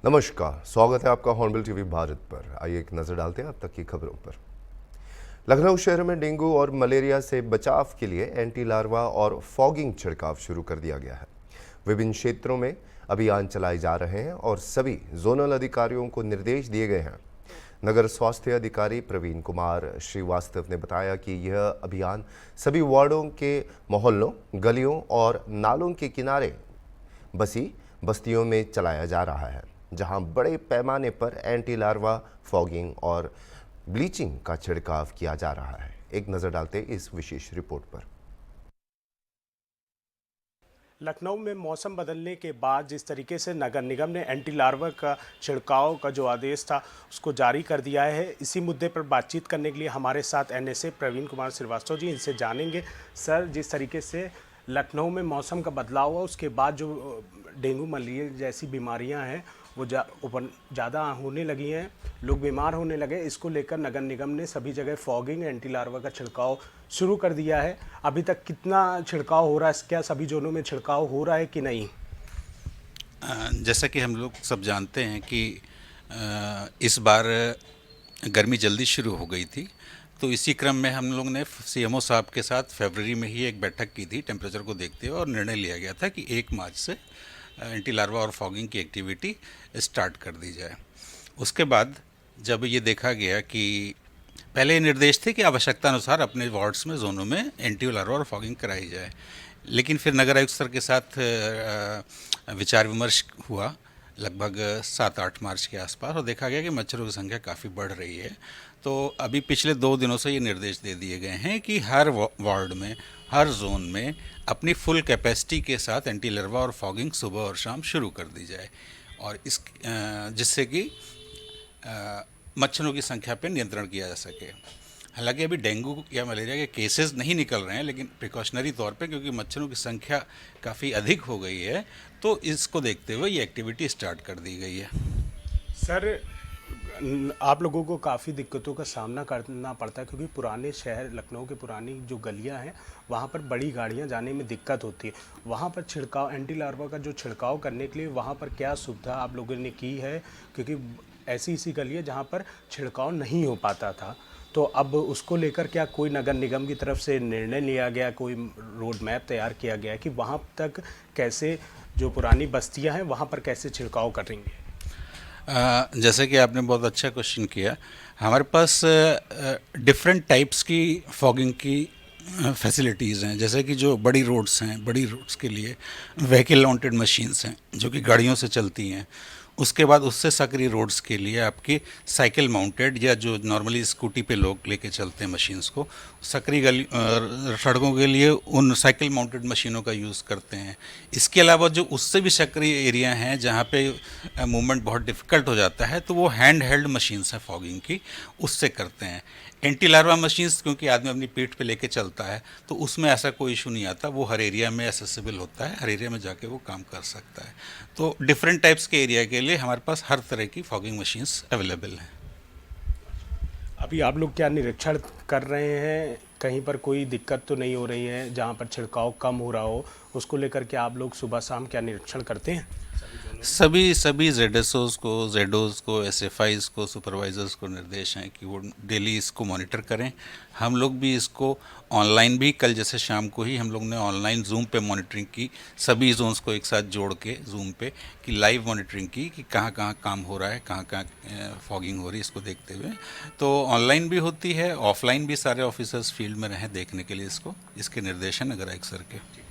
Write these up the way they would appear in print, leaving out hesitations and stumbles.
नमस्कार, स्वागत है आपका हॉर्नबिल टीवी भारत पर। आइए एक नज़र डालते हैं अब तक की खबरों पर। लखनऊ शहर में डेंगू और मलेरिया से बचाव के लिए एंटी लार्वा और फॉगिंग छिड़काव शुरू कर दिया गया है। विभिन्न क्षेत्रों में अभियान चलाए जा रहे हैं और सभी जोनल अधिकारियों को निर्देश दिए गए हैं। नगर स्वास्थ्य अधिकारी प्रवीण कुमार श्रीवास्तव ने बताया कि यह अभियान सभी वार्डों के मोहल्लों, गलियों और नालों के किनारे बसी बस्तियों में चलाया जा रहा है, जहां बड़े पैमाने पर एंटी लार्वा, फॉगिंग और ब्लीचिंग का छिड़काव किया जा रहा है। एक नज़र डालते इस विशेष रिपोर्ट पर। लखनऊ में मौसम बदलने के बाद जिस तरीके से नगर निगम ने एंटी लार्वा का छिड़काव का जो आदेश था उसको जारी कर दिया है, इसी मुद्दे पर बातचीत करने के लिए हमारे साथ एनएसए प्रवीण कुमार श्रीवास्तव जी, इनसे जानेंगे। सर, जिस तरीके से लखनऊ में मौसम का बदलाव हुआ उसके बाद जो डेंगू मलेरिया जैसी बीमारियां हैं वो ज़्यादा होने लगी हैं, लोग बीमार होने लगे, इसको लेकर नगर निगम ने सभी जगह फॉगिंग, एंटी लार्वा का छिड़काव शुरू कर दिया है। अभी तक कितना छिड़काव हो रहा है, क्या सभी जोनों में छिड़काव हो रहा है कि नहीं? जैसा कि हम लोग सब जानते हैं कि इस बार गर्मी जल्दी शुरू हो गई थी, तो इसी क्रम में हम लोग ने सीएमओ साहब के साथ फरवरी में ही एक बैठक की थी टेम्परेचर को देखते हुए, और निर्णय लिया गया था कि 1 मार्च से एंटी लार्वा और फॉगिंग की एक्टिविटी स्टार्ट कर दी जाए। उसके बाद जब ये देखा गया कि पहले निर्देश थे कि आवश्यकता अनुसार अपने वार्ड्स में, जोनों में एंटी लार्वा और फॉगिंग कराई जाए, लेकिन फिर नगर आयुक्त सर के साथ विचार विमर्श हुआ लगभग 7-8 मार्च के आसपास, और देखा गया कि मच्छरों की संख्या काफ़ी बढ़ रही है। तो अभी पिछले 2 दिनों से ये निर्देश दे दिए गए हैं कि हर वार्ड में, हर जोन में अपनी फुल कैपेसिटी के साथ एंटी लार्वा और फॉगिंग सुबह और शाम शुरू कर दी जाए, और जिससे कि मच्छरों की संख्या पर नियंत्रण किया जा सके। हालांकि अभी डेंगू या मलेरिया के केसेस नहीं निकल रहे हैं, लेकिन प्रिकॉशनरी तौर पे क्योंकि मच्छरों की संख्या काफ़ी अधिक हो गई है, तो इसको देखते हुए ये एक्टिविटी स्टार्ट कर दी गई है। सर, आप लोगों को काफ़ी दिक्कतों का सामना करना पड़ता है, क्योंकि पुराने शहर लखनऊ के पुरानी जो गलियां हैं वहाँ पर बड़ी गाड़ियाँ जाने में दिक्कत होती है। वहाँ पर छिड़काव, एंटी लार्वा का जो छिड़काव करने के लिए वहाँ पर क्या सुविधा आप लोगों ने की है? क्योंकि ऐसी गलियाँ जहाँ पर छिड़काव नहीं हो पाता था, तो अब उसको लेकर क्या कोई नगर निगम की तरफ से निर्णय लिया गया, कोई रोड मैप तैयार किया गया कि वहाँ तक कैसे जो पुरानी बस्तियाँ हैं वहाँ पर कैसे छिड़काव करेंगे? जैसे कि आपने बहुत अच्छा क्वेश्चन किया, हमारे पास डिफरेंट टाइप्स की फॉगिंग की फैसिलिटीज़ हैं। जैसे कि जो बड़ी रोड्स हैं, बड़ी रोड्स के लिए व्हीकल माउंटेड मशीन्स हैं जो कि गाड़ियों से चलती हैं। उसके बाद उससे सकरी रोड्स के लिए आपकी साइकिल माउंटेड, या जो नॉर्मली स्कूटी पे लोग लेके चलते हैं मशीन्स को, सकरी गली सड़कों के लिए उन साइकिल माउंटेड मशीनों का यूज़ करते हैं। इसके अलावा जो उससे भी सकरी एरिया हैं जहाँ पे मूवमेंट बहुत डिफ़िकल्ट हो जाता है, तो वो हैंड हेल्ड मशीन्स हैं फॉगिंग की, उससे करते हैं। एंटी लार्वा मशीन्स क्योंकि आदमी अपनी पीठ पे लेके चलता है, तो उसमें ऐसा कोई इशू नहीं आता, वो हर एरिया में एक्सेसिबल होता है, हर एरिया में जाके वो काम कर सकता है। तो डिफरेंट टाइप्स के एरिया के लिए हमारे पास हर तरह की फॉगिंग मशीन्स अवेलेबल हैं। अभी आप लोग क्या निरीक्षण कर रहे हैं? कहीं पर कोई दिक्कत तो नहीं हो रही है जहाँ पर छिड़काव कम हो रहा हो, उसको लेकर के आप लोग सुबह शाम क्या निरीक्षण करते हैं? सभी जेडएसओज को, जेडोज को, एसएफआईज को, सुपरवाइजर्स को निर्देश हैं कि वो डेली इसको मॉनिटर करें। हम लोग भी इसको ऑनलाइन भी, कल जैसे शाम को ही हम लोग ने ऑनलाइन जूम पे मॉनिटरिंग की, सभी जोन्स को एक साथ जोड़ के जूम पे कि लाइव मॉनिटरिंग की कि कहाँ कहाँ काम हो रहा है, कहाँ कहाँ फॉगिंग हो रही है, इसको देखते हुए। तो ऑनलाइन भी होती है, ऑफलाइन भी सारे ऑफिसर्स फील्ड में रहें देखने के लिए इसको, इसके निर्देश हैं नगर आयुक्त सर के।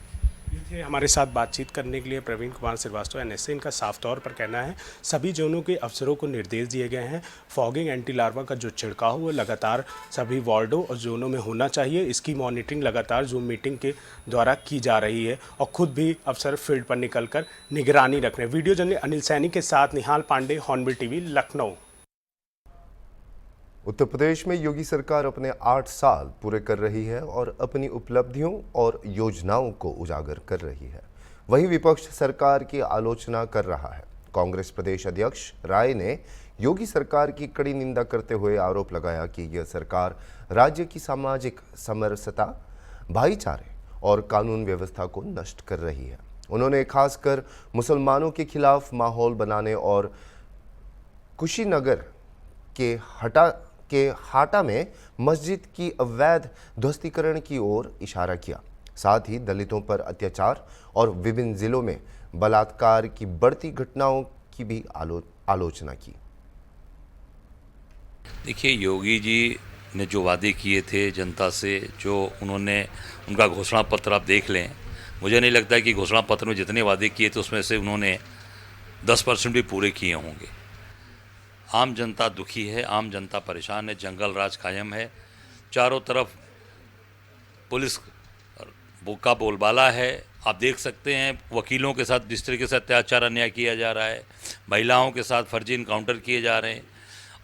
हमारे साथ बातचीत करने के लिए प्रवीण कुमार श्रीवास्तव एनएसए, इनका साफ तौर पर कहना है सभी जोनों के अफसरों को निर्देश दिए गए हैं, फॉगिंग, एंटी लार्वा का जो छिड़काव वो लगातार सभी वार्डों और जोनों में होना चाहिए। इसकी मॉनिटरिंग लगातार जूम मीटिंग के द्वारा की जा रही है और खुद भी अफसर फील्ड पर निकलकर निगरानी रख रहे हैं। वीडियो जर्नलिस्ट अनिल सैनी के साथ निहाल पांडे, हॉर्नबिल टीवी, लखनऊ। उत्तर प्रदेश में योगी सरकार अपने 8 साल पूरे कर रही है और अपनी उपलब्धियों और योजनाओं को उजागर कर रही है। वहीं विपक्ष सरकार की आलोचना कर रहा है। कांग्रेस प्रदेश अध्यक्ष राय ने योगी सरकार की कड़ी निंदा करते हुए आरोप लगाया कि यह सरकार राज्य की सामाजिक समरसता, भाईचारे और कानून व्यवस्था को नष्ट कर रही है। उन्होंने खासकर मुसलमानों के खिलाफ माहौल बनाने और कुशीनगर के हाटा में मस्जिद की अवैध ध्वस्तीकरण की ओर इशारा किया। साथ ही दलितों पर अत्याचार और विभिन्न जिलों में बलात्कार की बढ़ती घटनाओं की भी आलोचना की। देखिए, योगी जी ने जो वादे किए थे जनता से, जो उनका घोषणा पत्र आप देख लें, मुझे नहीं लगता है कि घोषणा पत्र में जितने वादे किए थे उसमें से उन्होंने 10% भी पूरे किए होंगे। आम जनता दुखी है, आम जनता परेशान है, जंगल राज कायम है, चारों तरफ पुलिस का बोलबाला है। आप देख सकते हैं वकीलों के साथ जिस तरीके से अत्याचार अन्याय किया जा रहा है, महिलाओं के साथ फर्जी इनकाउंटर किए जा रहे हैं,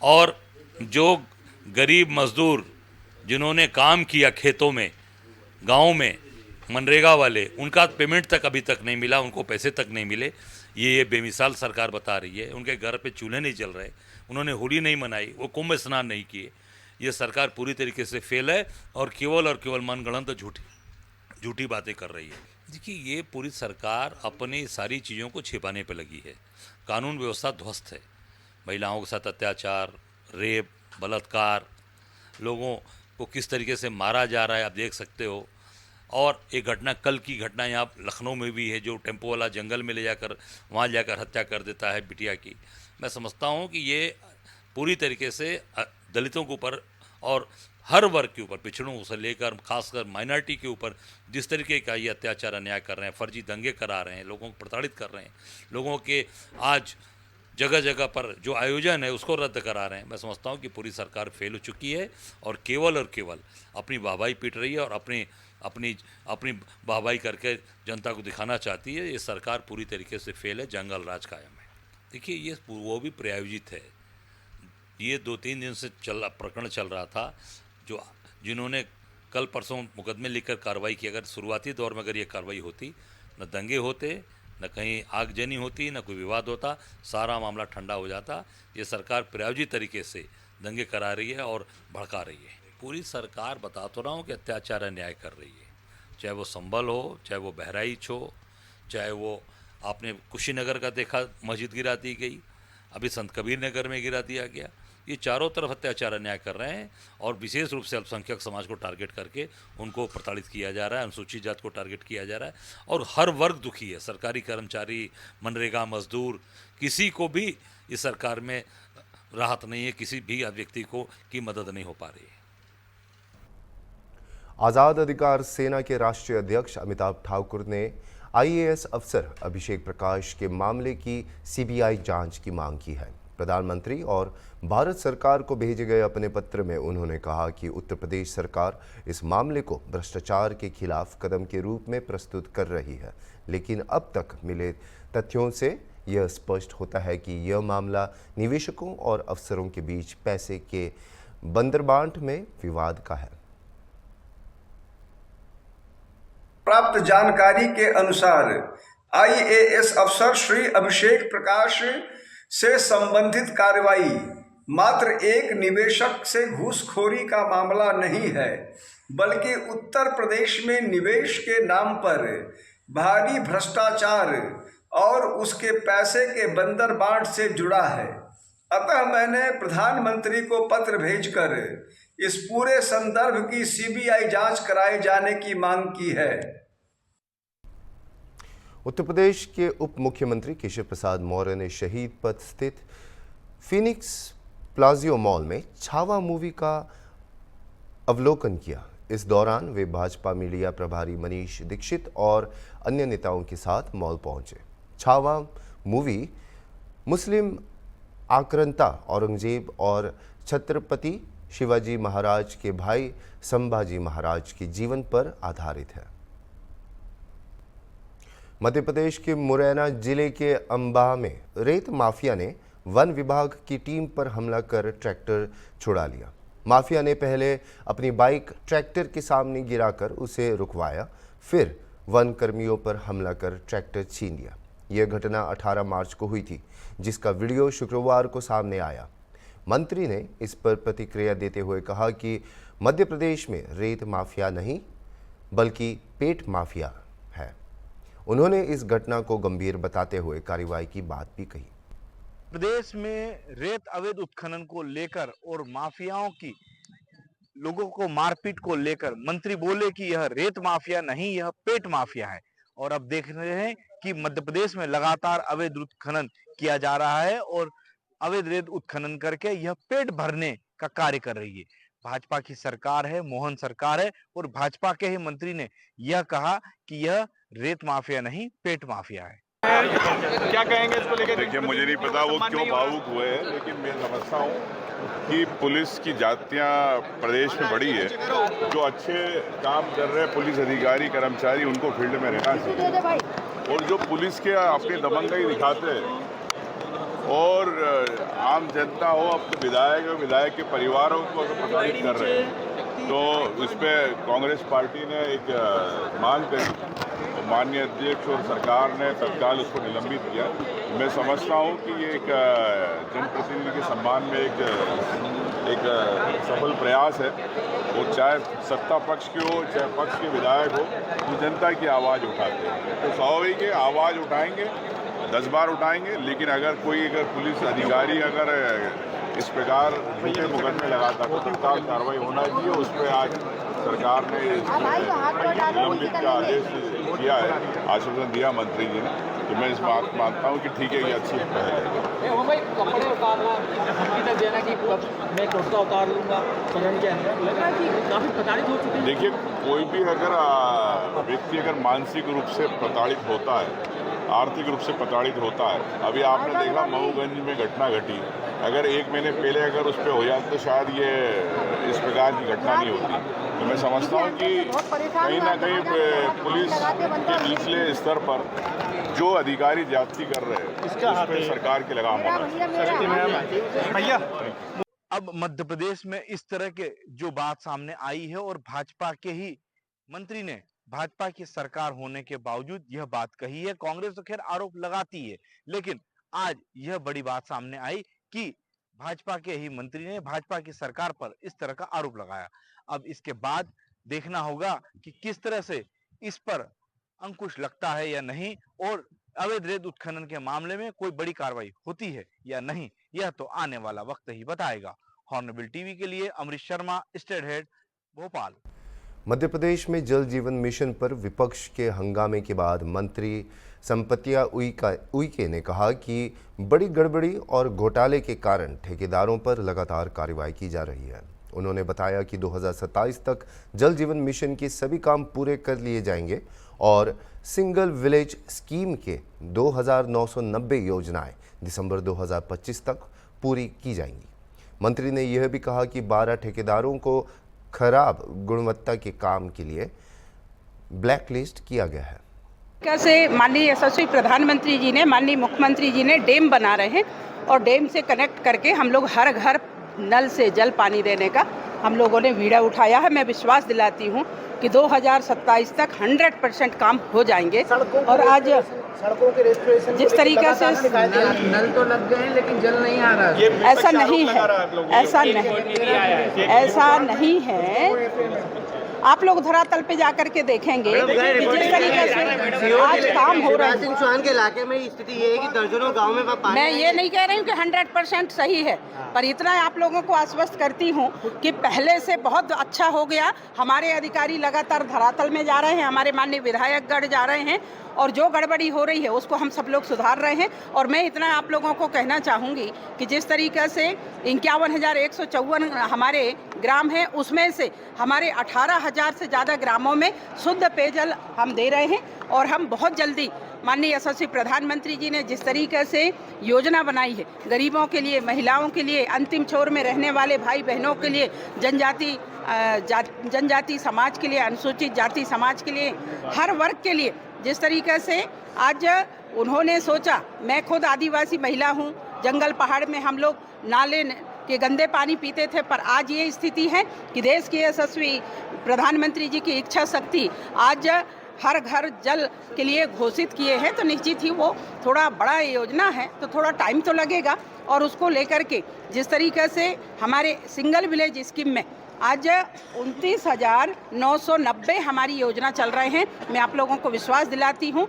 और जो गरीब मजदूर जिन्होंने काम किया खेतों में, गाँव में, मनरेगा वाले, उनका पेमेंट तक अभी तक नहीं मिला, उनको पैसे तक नहीं मिले। ये बेमिसाल सरकार बता रही है। उनके घर पे चूल्हे नहीं जल रहे, उन्होंने होली नहीं मनाई, वो कुंभ स्नान नहीं किए। ये सरकार पूरी तरीके से फेल है और केवल मनगढ़ंत झूठी बातें कर रही है। देखिए, ये पूरी सरकार अपनी सारी चीज़ों को छिपाने पे लगी है। कानून व्यवस्था ध्वस्त है, महिलाओं के साथ अत्याचार, रेप, बलात्कार, लोगों को किस तरीके से मारा जा रहा है आप देख सकते हो। और एक घटना, कल की घटना यहाँ लखनऊ में भी है, जो टेम्पो वाला जंगल में ले जाकर वहाँ जाकर हत्या कर देता है बिटिया की। मैं समझता हूँ कि ये पूरी तरीके से दलितों के ऊपर और हर वर्ग के ऊपर, पिछड़ों से लेकर खासकर माइनॉरिटी के ऊपर जिस तरीके का ये अत्याचार अन्याय कर रहे हैं, फर्जी दंगे करा रहे हैं, लोगों को प्रताड़ित कर रहे हैं, लोगों के आज जगह जगह पर जो आयोजन है उसको रद्द करा रहे हैं। मैं समझता हूँ कि पूरी सरकार फेल हो चुकी है और केवल अपनी वाहवाही पीट रही है और अपनी वाहवाही करके जनता को दिखाना चाहती है। ये सरकार पूरी तरीके से फेल है, जंगल राज कायम है। देखिए, ये वो भी प्रायोजित है। ये 2-3 दिन से प्रकरण चल रहा था, जिन्होंने कल परसों मुकदमे लिखकर कार्रवाई की। अगर शुरुआती दौर में अगर ये कार्रवाई होती, न दंगे होते, न कहीं आगजनी होती, न कोई विवाद होता, सारा मामला ठंडा हो जाता। ये सरकार प्रायोजित तरीके से दंगे करा रही है और भड़का रही है। पूरी सरकार, बता तो रहा हूँ, कि अत्याचार अन्याय कर रही है। चाहे वो संभल हो, चाहे वो बहराइच हो, चाहे वो आपने कुशीनगर का देखा, मस्जिद गिरा दी गई, अभी संत कबीर नगर में गिरा दिया गया। ये चारों तरफ अत्याचार अन्याय कर रहे हैं और विशेष रूप से अल्पसंख्यक समाज को टारगेट करके उनको प्रताड़ित किया जा रहा है, अनुसूचित जात को टारगेट किया जा रहा है। और हर वर्ग दुखी है, सरकारी कर्मचारी, मनरेगा मजदूर, किसी को भी इस सरकार में राहत नहीं है, किसी भी व्यक्ति को की मदद नहीं हो पा रही है। आज़ाद अधिकार सेना के राष्ट्रीय अध्यक्ष अमिताभ ठाकुर ने आईएएस अफसर अभिषेक प्रकाश के मामले की सीबीआई जांच की मांग की है। प्रधानमंत्री और भारत सरकार को भेजे गए अपने पत्र में उन्होंने कहा कि उत्तर प्रदेश सरकार इस मामले को भ्रष्टाचार के खिलाफ कदम के रूप में प्रस्तुत कर रही है, लेकिन अब तक मिले तथ्यों से यह स्पष्ट होता है कि यह मामला निवेशकों और अफसरों के बीच पैसे के बंदरबांट में विवाद का है। प्राप्त जानकारी के अनुसार आईएएस अफसर श्री अभिषेक प्रकाश से संबंधित कार्रवाई मात्र एक निवेशक से घूसखोरी का मामला नहीं है, बल्कि उत्तर प्रदेश में निवेश के नाम पर भारी भ्रष्टाचार और उसके पैसे के बंदरबांट से जुड़ा है। अतः मैंने प्रधानमंत्री को पत्र भेजकर इस पूरे संदर्भ की सीबीआई जांच कराए जाने की मांग की है। उत्तर प्रदेश के उप मुख्यमंत्री केशव प्रसाद मौर्य ने शहीद पथ स्थित फिनिक्स प्लाजियो मॉल में छावा मूवी का अवलोकन किया। इस दौरान वे भाजपा मीडिया प्रभारी मनीष दीक्षित और अन्य नेताओं के साथ मॉल पहुंचे। छावा मूवी मुस्लिम आक्रांता औरंगजेब और छत्रपति शिवाजी महाराज के भाई संभाजी महाराज के जीवन पर आधारित है। मध्य प्रदेश के मुरैना जिले के अंबाह में रेत माफिया ने वन विभाग की टीम पर हमला कर ट्रैक्टर छुड़ा लिया। माफिया ने पहले अपनी बाइक ट्रैक्टर के सामने गिराकर उसे रुकवाया, फिर वन कर्मियों पर हमला कर ट्रैक्टर छीन लिया। यह घटना 18 मार्च को हुई थी, जिसका वीडियो शुक्रवार को सामने आया। मंत्री ने इस पर प्रतिक्रिया देते हुए कहा कि मध्य प्रदेश में रेत माफिया नहीं बल्कि पेट माफिया है। उन्होंने इस घटना को गंभीर बताते हुए कार्रवाई की बात भी कही। प्रदेश में रेत अवैध उत्खनन को लेकर और माफियाओं की लोगों को मारपीट को लेकर मंत्री बोले कि यह रेत माफिया नहीं, यह पेट माफिया है। और अब देख रहे हैं कि मध्य प्रदेश में लगातार अवैध उत्खनन किया जा रहा है और अवैध रेत उत्खनन करके यह पेट भरने का कार्य कर रही है। भाजपा की सरकार है, मोहन सरकार है, और भाजपा के ही मंत्री ने यह कहा कि यह रेत माफिया नहीं, पेट माफिया है। क्या कहेंगे इसको लेकर? देखिए, मुझे नहीं पता वो क्यों भावुक हुए हैं, लेकिन मैं समझता हूँ कि पुलिस की जातियाँ प्रदेश में बड़ी है। जो अच्छे काम कर रहे हैं पुलिस अधिकारी कर्मचारी, उनको फील्ड में रहना चाहिए। और जो पुलिस के अपनी दबंगई दिखाते हैं और आम जनता हो, अपने विधायक और विधायक के परिवारों को प्रताड़ित कर रहे हैं, तो इस पर कांग्रेस पार्टी ने एक मांग करी। माननीय अध्यक्ष और सरकार ने तत्काल उसको निलंबित किया। मैं समझता हूं कि ये एक जनप्रतिनिधि के सम्मान में एक सफल प्रयास है। वो चाहे सत्ता पक्ष के हो, चाहे पक्ष के विधायक हो, वो जनता की आवाज़ उठाते हैं। तो स्वाभाविक है, आवाज़ उठाएंगे, 10 बार उठाएंगे, लेकिन अगर पुलिस अधिकारी अगर इस प्रकार झूठे मुकदमे लगाता तो तत्काल कार्रवाई होना चाहिए। उस पर आज सरकार ने निलंबित का आदेश दिया है, आश्वासन दिया मंत्री जी ने। तो मैं इस बात मानता हूँ कि ठीक है, ये अच्छी पहल है। कपड़े उतारना, धमकी तक देना कि मैं कुर्ता उतार लूंगा सदन के अंदर, काफी प्रताड़ित हो चुके हैं। देखिए, कोई भी अगर व्यक्ति अगर मानसिक रूप से प्रताड़ित होता है, आर्थिक रूप से प्रताड़ित होता है, अभी आपने देखा महूगंज में घटना घटी, अगर 1 महीने पहले अगर उस पर हो जाता तो शायद ये इस प्रकार की घटना नहीं होती। तो मैं समझता हूँ कि कहीं ना कहीं पुलिस के निचले स्तर पर जो अधिकारी ज्यादती कर रहे हैं, उस पर सरकार की लगाम होना चाहिए। अब मध्य प्रदेश में इस तरह के जो बात सामने आई है और भाजपा के ही मंत्री ने भाजपा की सरकार होने के बावजूद यह बात कही है। कांग्रेस तो खैर आरोप लगाती है, लेकिन आज यह बड़ी बात सामने आई कि भाजपा के ही मंत्री ने भाजपा की सरकार पर इस तरह का आरोप लगाया। अब इसके बाद देखना होगा कि किस तरह से इस पर अंकुश लगता है या नहीं, और अवैध रेत उत्खनन के मामले में कोई बड़ी कार्रवाई होती है या नहीं, यह तो आने वाला वक्त ही बताएगा। हॉर्नबिल टीवी के लिए अमरीश शर्मा, स्टेट हेड, भोपाल। मध्य प्रदेश में जल जीवन मिशन पर विपक्ष के हंगामे के बाद मंत्री संपतिया उइके ने कहा कि बड़ी गड़बड़ी और घोटाले के कारण ठेकेदारों पर लगातार कार्रवाई की जा रही है। उन्होंने बताया कि 2027 तक जल जीवन मिशन के सभी काम पूरे कर लिए जाएंगे और सिंगल विलेज स्कीम के 2990 योजनाएं दिसंबर 2025 तक पूरी की जाएंगी। मंत्री ने यह भी कहा कि 12 ठेकेदारों को खराब गुणवत्ता के काम के लिए ब्लैकलिस्ट किया गया है। कैसे माननीय यशस्वी प्रधानमंत्री जी ने, माननीय मुख्यमंत्री जी ने डैम बना रहे हैं और डैम से कनेक्ट करके हम लोग हर घर नल से जल पानी देने का हम लोगों ने बीड़ा उठाया है। मैं विश्वास दिलाती हूँ कि 2027 तक 100% काम हो जाएंगे। और आज सड़कों के रेस्टोरेशन जिस तरीके से नल तो लग गए हैं लेकिन जल नहीं आ रहा है। ऐसा नहीं है, ऐसा नहीं है। आप लोग धरातल पे जाकर के देखेंगे कि जिस तरीके से आज काम हो रहा है। चौहान के इलाके में स्थिति ये है कि दर्जनों गांव में मैं ये नहीं कह रही हूँ कि 100% सही है, पर इतना आप लोगों को आश्वस्त करती हूँ कि पहले से बहुत अच्छा हो गया। हमारे अधिकारी लगातार धरातल में जा रहे हैं, हमारे माननीय विधायकगढ़ जा रहे हैं और जो गड़बड़ी हो रही है उसको हम सब लोग सुधार रहे हैं। और मैं इतना आप लोगों को कहना चाहूँगी कि जिस तरीके से 51,154 हमारे ग्राम हैं, उसमें से हमारे 18,000 से ज़्यादा ग्रामों में शुद्ध पेयजल हम दे रहे हैं। और हम बहुत जल्दी माननीय यशस्वी प्रधानमंत्री जी ने जिस तरीके से योजना बनाई है गरीबों के लिए, महिलाओं के लिए, अंतिम छोर में रहने वाले भाई बहनों के लिए, जनजाति समाज के लिए, अनुसूचित जाति समाज के लिए, हर वर्ग के लिए, जिस तरीके से आज उन्होंने सोचा। मैं खुद आदिवासी महिला हूँ, जंगल पहाड़ में हम लोग नाले के गंदे पानी पीते थे, पर आज ये स्थिति है कि देश के यशस्वी प्रधानमंत्री जी की इच्छा शक्ति आज हर घर जल के लिए घोषित किए हैं। तो निश्चित ही वो थोड़ा बड़ा योजना है, तो थोड़ा टाइम तो लगेगा। और उसको लेकर के जिस तरीके से हमारे सिंगल विलेज स्कीम में आज 29,990 हमारी योजना चल रहे हैं। मैं आप लोगों को विश्वास दिलाती हूँ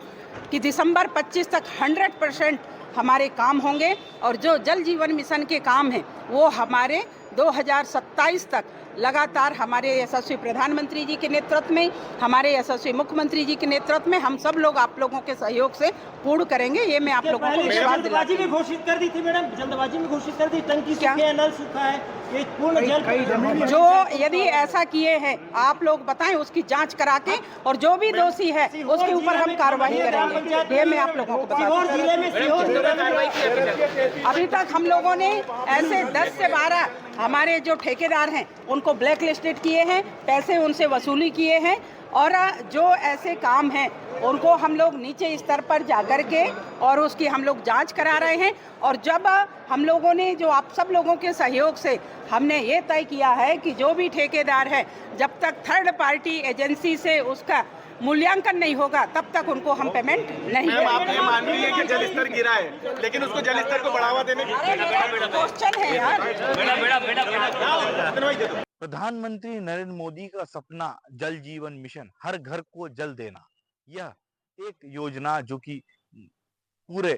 कि दिसंबर 25 तक 100% हमारे काम होंगे और जो जल जीवन मिशन के काम हैं वो हमारे 2027 तक लगातार हमारे यशस्वी प्रधानमंत्री जी के नेतृत्व में, हमारे यशस्वी मुख्यमंत्री जी के नेतृत्व में हम सब लोग आप लोगों के सहयोग से पूर्ण करेंगे। ये मैं आप लोगों को विश्वास दिलाती हूं। जल्दबाजी में घोषित कर दी थी मैडम, जल्दबाजी में घोषित कर दी, टंकी सूखे है, नल सूखा है, ये पूर्ण जल जो यदि ऐसा किए हैं आप लोग बताएं, उसकी जांच करा के और जो भी दोषी है उसके ऊपर हम कार्रवाई करेंगे। ये मैं आप लोगों को बताती हूं। अभी तक हम लोगों ने ऐसे 10 से 12 हमारे जो ठेकेदार हैं उनको ब्लैक लिस्टेड किए हैं, पैसे उनसे वसूली किए हैं और जो ऐसे काम हैं उनको हम लोग नीचे स्तर पर जाकर के और उसकी हम लोग जांच करा रहे हैं। और जब हम लोगों ने जो आप सब लोगों के सहयोग से हमने ये तय किया है कि जो भी ठेकेदार है जब तक थर्ड पार्टी एजेंसी से उसका मूल्यांकन नहीं होगा तब तक उनको हम पेमेंट नहीं मैम, आप करेंगे। ये मान भी लें कि जल स्तर गिरा है, लेकिन उसको जल स्तर को बढ़ावा देने की क्वेश्चन है यार। प्रधानमंत्री नरेंद्र मोदी का सपना जल जीवन मिशन, हर घर को जल देना, यह एक योजना जो कि पूरे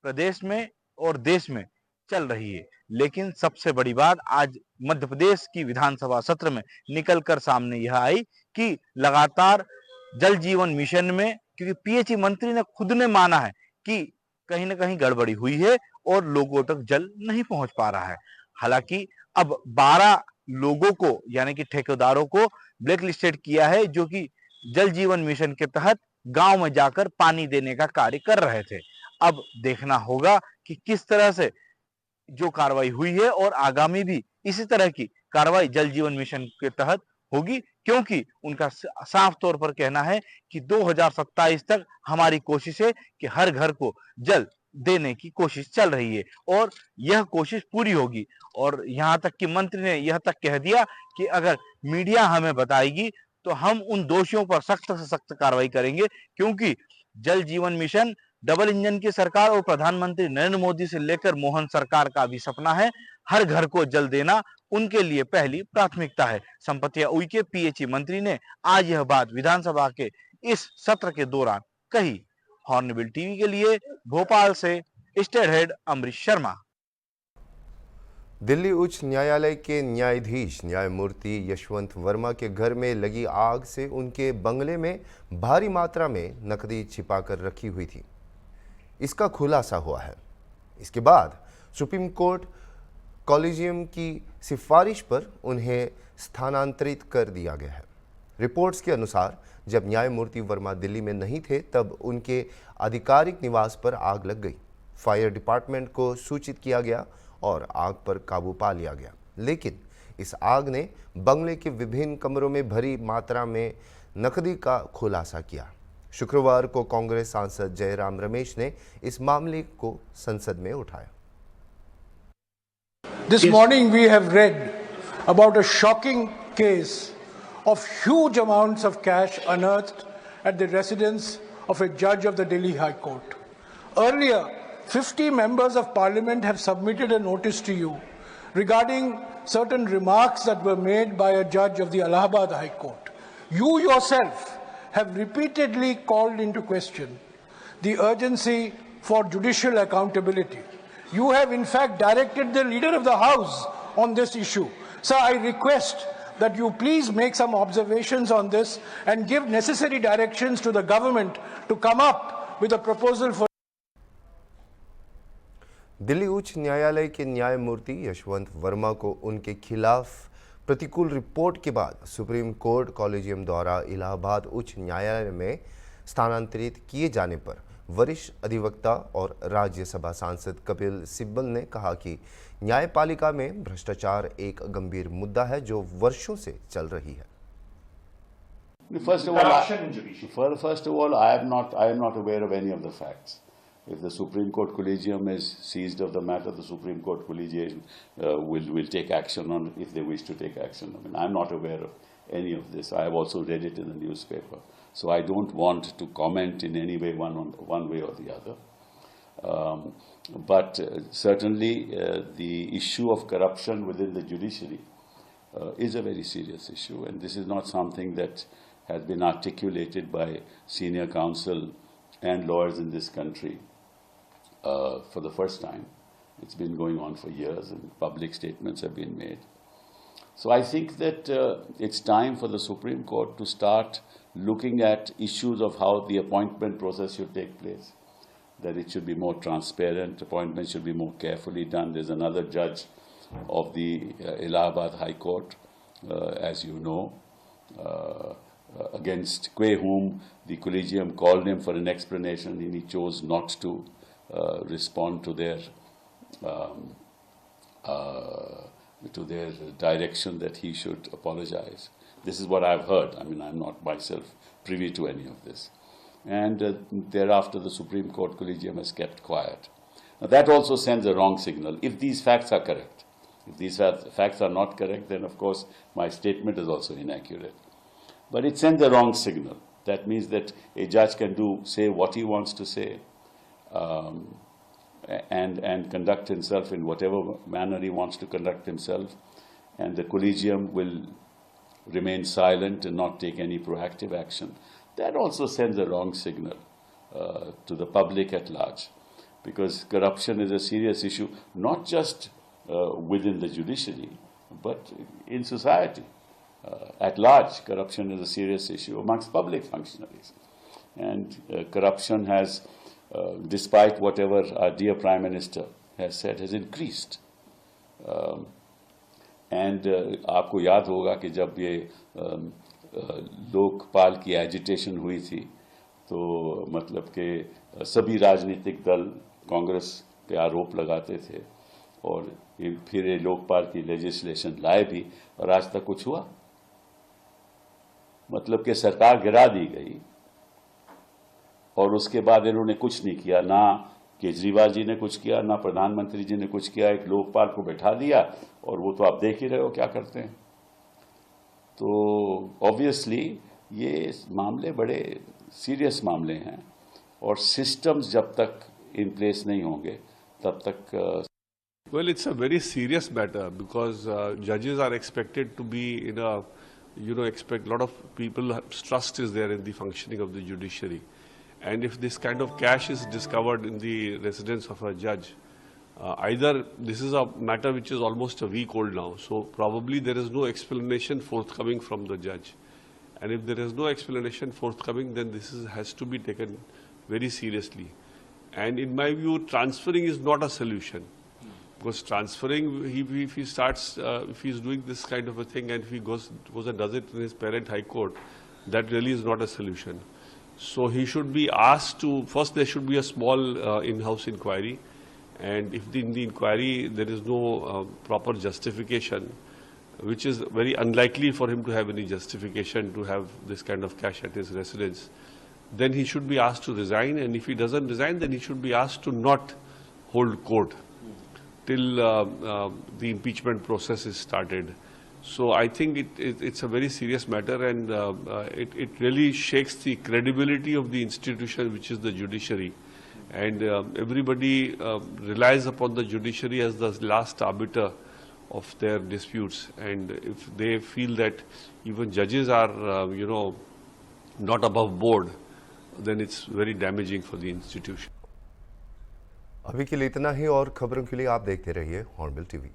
प्रदेश में और देश में चल रही है। लेकिन सबसे बड़ी बात आज मध्य प्रदेश की विधानसभा सत्र में निकलकर सामने यह आई कि लगातार जल जीवन मिशन में, क्योंकि पीएचई मंत्री ने खुद ने माना है कि कहीं ना कहीं गड़बड़ी हुई है और लोगों तक जल नहीं पहुंच पा रहा है। हालांकि अब 12 लोगों को यानी कि ठेकेदारों को ब्लैक लिस्टेड किया है जो कि जल जीवन मिशन के तहत गांव में जाकर पानी देने का कार्य कर रहे थे। अब देखना होगा कि किस तरह से जो कार्रवाई हुई है और आगामी भी इसी तरह की कार्रवाई जल जीवन मिशन के तहत होगी, क्योंकि उनका साफ तौर पर कहना है कि 2027 तक हमारी कोशिश है कि हर घर को जल देने की कोशिश चल रही है और यह कोशिश पूरी होगी। और यहां तक कि मंत्री ने यह तक कह दिया कि अगर मीडिया हमें बताएगी तो हम उन दोषियों पर सख्त से सख्त कार्रवाई करेंगे, क्योंकि जल जीवन मिशन डबल इंजन की सरकार और प्रधानमंत्री नरेंद्र मोदी से लेकर मोहन सरकार का भी सपना है। हर घर को जल देना उनके लिए पहली प्राथमिकता है। संपत्ति उइके पीएचई मंत्री ने आज यह बात विधानसभा के इस सत्र के दौरान कही। हॉर्नबिल टीवी के लिए भोपाल से स्टेट हेड अमरीश शर्मा। दिल्ली उच्च न्यायालय के न्यायाधीश न्यायमूर्ति यशवंत वर्मा के घर में लगी आग से उनके बंगले में भारी मात्रा में नकदी छिपाकर रखी हुई थी, इसका खुलासा हुआ है। इसके बाद सुप्रीम कोर्ट कॉलेजियम की सिफारिश पर उन्हें स्थानांतरित कर दिया गया है। रिपोर्ट्स के अनुसार जब न्यायमूर्ति वर्मा दिल्ली में नहीं थे तब उनके आधिकारिक निवास पर आग लग गई। फायर डिपार्टमेंट को सूचित किया गया और आग पर काबू पा लिया गया, लेकिन इस आग ने बंगले के विभिन्न कमरों में भारी मात्रा में नकदी का खुलासा किया। शुक्रवार को कांग्रेस सांसद जयराम रमेश ने इस मामले को संसद में उठाया। This morning we have read about a shocking case of huge amounts of cash unearthed at the residence of a judge of the Delhi High Court. Earlier, 50 members of parliament have submitted a notice to you regarding certain remarks that were made by a judge of the Allahabad High Court. You yourself have repeatedly called into question the urgency for judicial accountability. You have in fact directed the leader of the house on this issue. Sir, I request that you please make some observations on this and give necessary directions to the government to come up with a proposal for Delhi उच्च न्यायालय के न्यायमूर्ति यशवंत वर्मा को उनके खिलाफ प्रतिकूल report के बाद सुप्रीम कोर्ट कॉलेजियम द्वारा इलाहाबाद उच्च न्यायालय में स्थानांतरित किए जाने पर वरिष्ठ अधिवक्ता और राज्यसभा सांसद कपिल सिब्बल ने कहा कि न्यायपालिका में भ्रष्टाचार एक गंभीर मुद्दा है जो वर्षों से चल रही है। First of all, I am not aware of any of the facts. If the Supreme Court Collegium is seized of the matter, the Supreme Court Collegium will take action on it if they wish to take action. I mean, I'm not aware of any of this. I have also read it in the newspaper. So I don't want to comment in any way one way or the other. But certainly the issue of corruption within the judiciary is a very serious issue, and this is not something that has been articulated by senior counsel and lawyers in this country. for the first time. It's been going on for years, and public statements have been made. So I think that it's time for the Supreme Court to start looking at issues of how the appointment process should take place, that it should be more transparent, appointments should be more carefully done. There's another judge of the Allahabad High Court, as you know, against whom the collegium called him for an explanation, and he chose not to respond to their direction that he should apologize. This is what I've heard. I mean, I'm not myself privy to any of this. And thereafter, the Supreme Court collegium has kept quiet. Now, that also sends a wrong signal, if these facts are correct. If these facts are not correct, then of course my statement is also inaccurate. But it sends a wrong signal. That means that a judge can say what he wants to say, and conduct himself in whatever manner he wants to conduct himself, and the collegium will remain silent and not take any proactive action. That also sends a wrong signal to the public at large, because corruption is a serious issue, not just within the judiciary, but in society. At large, corruption is a serious issue amongst public functionaries. And corruption has, despite whatever our dear Prime Minister has said, has increased. And आपको याद होगा कि जब ये लोकपाल की agitation हुई थी, तो मतलब कि सभी राजनीतिक दल कांग्रेस पे आरोप लगाते थे, और फिर ये लोकपाल की लेजिस्लेशन लाए भी, और आज तक कुछ हुआ। मतलब कि सरकार गिरा दी गई, और उसके बाद इन्होंने कुछ नहीं किया। ना केजरीवाल जी ने कुछ किया, ना प्रधानमंत्री जी ने कुछ किया। एक लोकपाल को बैठा दिया, और वो तो आप देख ही रहे हो क्या करते हैं। तो ऑब्वियसली ये मामले बड़े सीरियस मामले हैं, और सिस्टम्स जब तक इन प्लेस नहीं होंगे तब तक Well, it's a very serious matter, because judges are expected to be in a, expect a lot of people's trust is there in the functioning of the judiciary. And if this kind of cash is discovered in the residence of a judge, either this is a matter which is almost a week old now, so probably there is no explanation forthcoming from the judge. And if there is no explanation forthcoming, then this has to be taken very seriously. And in my view, transferring is not a solution. Because transferring, if he starts, if he's doing this kind of a thing, and if he goes and does it in his parent high court, that really is not a solution. So he should be asked to, first there should be a small in-house inquiry, and if in the inquiry there is no proper justification, which is very unlikely for him to have any justification to have this kind of cash at his residence, then he should be asked to resign, and if he doesn't resign, then he should be asked to not hold court till the impeachment process is started. So I think it's a very serious matter, and it really shakes the credibility of the institution, which is the judiciary. And everybody relies upon the judiciary as the last arbiter of their disputes. And if they feel that even judges are, not above board, then it's very damaging for the institution. अभी के लिए इतना ही, और खबरों के लिए आप देखते रहिए हॉर्नबिल टीवी।